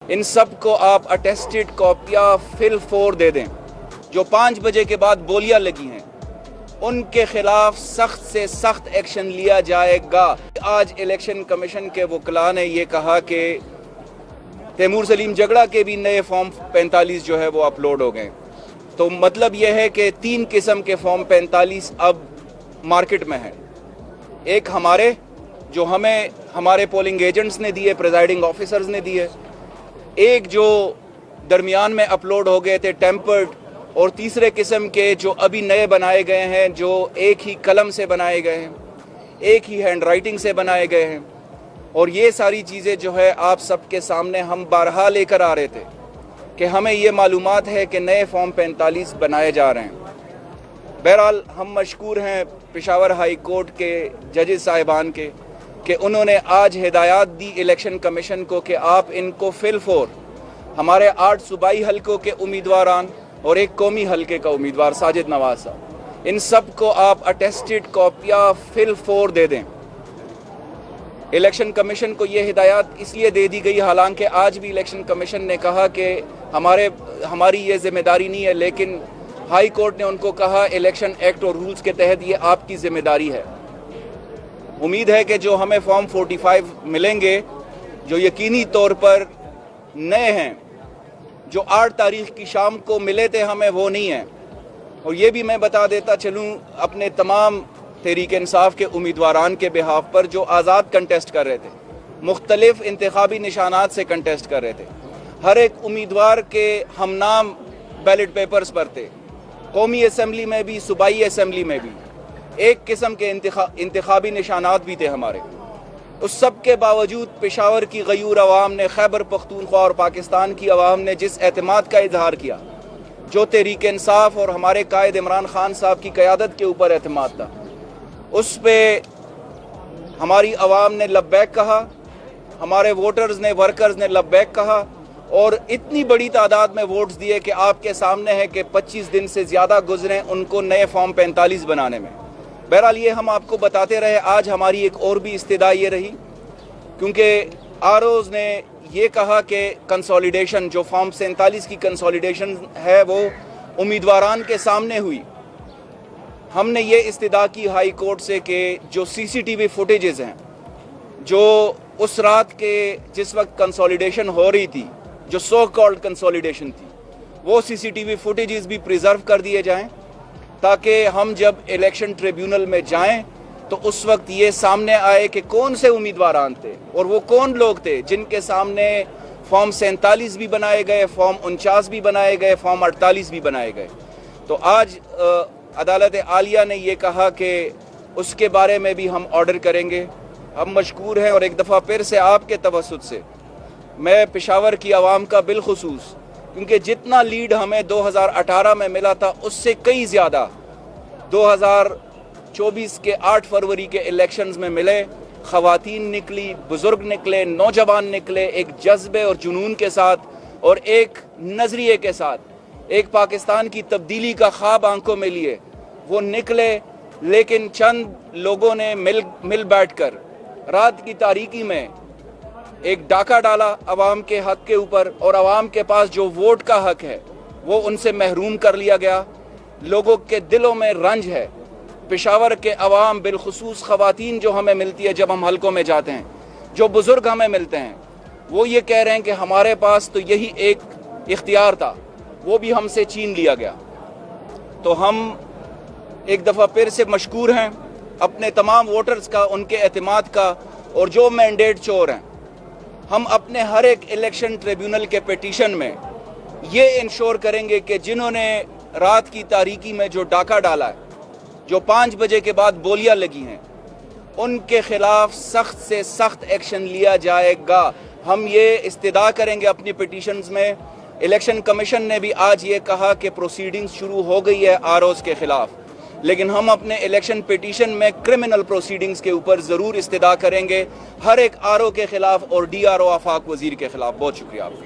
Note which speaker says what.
Speaker 1: ان سب کو آپ اٹیسٹڈ کاپیاں فل 4 دے دیں۔ جو 5 بجے کے بعد بولیاں لگی ہیں ان کے خلاف سخت سے سخت ایکشن لیا جائے گا۔ آج الیکشن کمیشن کے وکلاء نے یہ کہا کہ تیمور سلیم جگڑا کے بھی نئے فارم 45 جو ہے وہ اپلوڈ ہو گئے، تو مطلب یہ ہے کہ 3 قسم کے فارم 45 اب مارکیٹ میں ہیں۔ ایک ہمارے جو ہمیں ہمارے پولنگ ایجنٹس نے دیے، پریزائڈنگ آفیسرز نے دیے، ایک جو درمیان میں اپلوڈ ہو گئے تھے ٹیمپرڈ، اور تیسرے قسم کے جو ابھی نئے بنائے گئے ہیں جو ایک ہی قلم سے بنائے گئے ہیں، ایک ہی ہینڈ رائٹنگ سے بنائے گئے ہیں۔ اور یہ ساری چیزیں جو ہے آپ سب کے سامنے ہم بارہا لے کر آ رہے تھے کہ ہمیں یہ معلومات ہے کہ نئے فارم 45 بنائے جا رہے ہیں۔ بہرحال ہم مشکور ہیں پشاور ہائی کورٹ کے ججز صاحبان کے کہ انہوں نے آج ہدایات دی الیکشن کمیشن کو کہ آپ ان کو فل 4 ہمارے 8 صوبائی حلقوں کے امیدواران اور ایک قومی حلقے کا امیدوار ساجد نواز صاحب، ان سب کو آپ اٹیسٹڈ کاپیاں فل 4 دے دیں۔ الیکشن کمیشن کو یہ ہدایات اس لیے دے دی گئی، حالانکہ آج بھی الیکشن کمیشن نے کہا کہ ہماری یہ ذمہ داری نہیں ہے، لیکن ہائی کورٹ نے ان کو کہا الیکشن ایکٹ اور رولز کے تحت یہ آپ کی ذمہ داری ہے۔ امید ہے کہ جو ہمیں فارم 45 ملیں گے جو یقینی طور پر نئے ہیں، جو 8 تاریخ کی شام کو ملے تھے ہمیں، وہ نہیں ہیں۔ اور یہ بھی میں بتا دیتا چلوں اپنے تمام تحریک انصاف کے امیدواران کے بہاف پر جو آزاد کنٹیسٹ کر رہے تھے، مختلف انتخابی نشانات سے کنٹیسٹ کر رہے تھے، ہر ایک امیدوار کے ہم نام بیلٹ پیپرز پر تھے، قومی اسمبلی میں بھی صوبائی اسمبلی میں بھی ایک قسم کے انتخابی نشانات بھی تھے ہمارے۔ اس سب کے باوجود پشاور کی غیور عوام نے، خیبر پختونخوا اور پاکستان کی عوام نے جس اعتماد کا اظہار کیا، جو تحریک انصاف اور ہمارے قائد عمران خان صاحب کی قیادت کے اوپر اعتماد تھا، اس پہ ہماری عوام نے لبیک کہا، ہمارے ووٹرز نے، ورکرز نے لبیک کہا، اور اتنی بڑی تعداد میں ووٹس دیے کہ آپ کے سامنے ہے کہ 25 دن سے زیادہ گزرے ان کو نئے فارم 45 بنانے میں۔ بہرحال یہ ہم آپ کو بتاتے رہے۔ آج ہماری ایک اور بھی استدعا یہ رہی، کیونکہ آروز نے یہ کہا کہ کنسولیڈیشن جو فارم 47 کی کنسولیڈیشن ہے وہ امیدواران کے سامنے ہوئی۔ ہم نے یہ استدعا کی ہائی کورٹ سے کہ جو CCTV فوٹیجز ہیں جو اس رات کے جس وقت کنسولیڈیشن ہو رہی تھی، جو سو کالڈ کنسولیڈیشن تھی، وہ CCTV فوٹیجز بھی پریزرو کر دیے جائیں، تاکہ ہم جب الیکشن ٹریبیونل میں جائیں تو اس وقت یہ سامنے آئے کہ کون سے امیدواران تھے اور وہ کون لوگ تھے جن کے سامنے فارم 47 بھی بنائے گئے، فارم 49 بھی بنائے گئے، فارم 48 بھی بنائے گئے۔ تو آج عدالت عالیہ نے یہ کہا کہ اس کے بارے میں بھی ہم آرڈر کریں گے۔ ہم مشکور ہیں، اور ایک دفعہ پھر سے آپ کے توسط سے میں پشاور کی عوام کا بالخصوص، کیونکہ جتنا لیڈ ہمیں 2018 میں ملا تھا اس سے کئی زیادہ 2024 کے 8 فروری کے الیکشنز میں ملے۔ خواتین نکلی، بزرگ نکلے، نوجوان نکلے، ایک جذبے اور جنون کے ساتھ اور ایک نظریے کے ساتھ، ایک پاکستان کی تبدیلی کا خواب آنکھوں میں لیے وہ نکلے۔ لیکن چند لوگوں نے مل بیٹھ کر رات کی تاریکی میں ایک ڈاکہ ڈالا عوام کے حق کے اوپر، اور عوام کے پاس جو ووٹ کا حق ہے وہ ان سے محروم کر لیا گیا۔ لوگوں کے دلوں میں رنج ہے۔ پشاور کے عوام، بالخصوص خواتین جو ہمیں ملتی ہے جب ہم حلقوں میں جاتے ہیں، جو بزرگ ہمیں ملتے ہیں، وہ یہ کہہ رہے ہیں کہ ہمارے پاس تو یہی ایک اختیار تھا، وہ بھی ہم سے چھین لیا گیا۔ تو ہم ایک دفعہ پھر سے مشکور ہیں اپنے تمام ووٹرز کا، ان کے اعتماد کا، اور جو مینڈیٹ چور ہیں، ہم اپنے ہر ایک الیکشن ٹریبیونل کے پیٹیشن میں یہ انشور کریں گے کہ جنہوں نے رات کی تاریکی میں جو ڈاکہ ڈالا ہے، جو 5 بجے کے بعد بولیاں لگی ہیں، ان کے خلاف سخت سے سخت ایکشن لیا جائے گا۔ ہم یہ استدعا کریں گے اپنی پیٹیشنز میں۔ الیکشن کمیشن نے بھی آج یہ کہا کہ پروسیڈنگز شروع ہو گئی ہے آروز کے خلاف، لیکن ہم اپنے الیکشن پیٹیشن میں کرمنل پروسیڈنگز کے اوپر ضرور استدعا کریں گے، ہر ایک آرو کے خلاف اور DRO آفاق وزیر کے خلاف۔ بہت شکریہ آپ کا۔